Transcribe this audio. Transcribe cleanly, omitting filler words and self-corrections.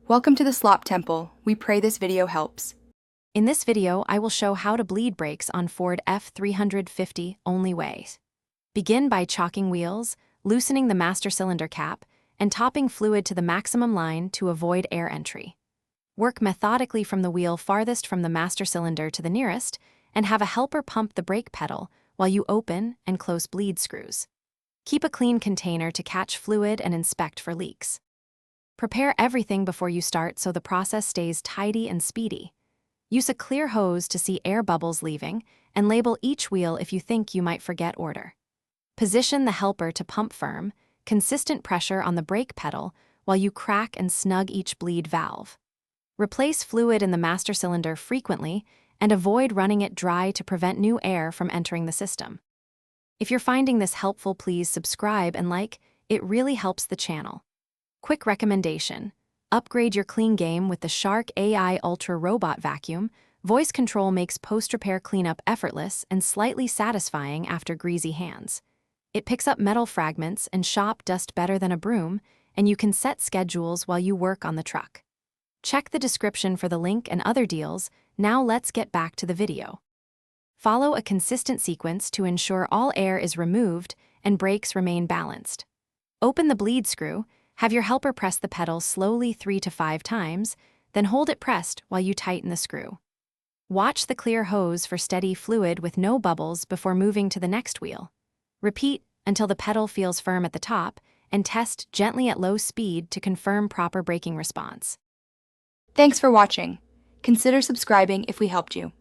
Welcome to the Slop Temple. We pray this video helps. In this video, I will show how to bleed brakes on Ford F350 only way. Begin by chalking wheels, loosening the master cylinder cap, and topping fluid to the maximum line to avoid air entry. Work methodically from the wheel farthest from the master cylinder to the nearest, and have a helper pump the brake pedal while you open and close bleed screws. Keep a clean container to catch fluid and inspect for leaks. Prepare everything before you start so the process stays tidy and speedy. Use a clear hose to see air bubbles leaving, and label each wheel if you think you might forget order. Position the helper to pump firm, consistent pressure on the brake pedal while you crack and snug each bleed valve. Replace fluid in the master cylinder frequently and avoid running it dry to prevent new air from entering the system. If you're finding this helpful, please subscribe and like. It really helps the channel. Quick recommendation: upgrade your clean game with the Shark AI Ultra Robot Vacuum. Voice control makes post-repair cleanup effortless and slightly satisfying after greasy hands. It picks up metal fragments and shop dust better than a broom, and you can set schedules while you work on the truck. Check the description for the link and other deals. Now let's get back to the video. Follow a consistent sequence to ensure all air is removed and brakes remain balanced. Open the bleed screw, have your helper press the pedal slowly 3 to 5 times, then hold it pressed while you tighten the screw. Watch the clear hose for steady fluid with no bubbles before moving to the next wheel. Repeat until the pedal feels firm at the top, and test gently at low speed to confirm proper braking response. Thanks for watching. Consider subscribing if we helped you.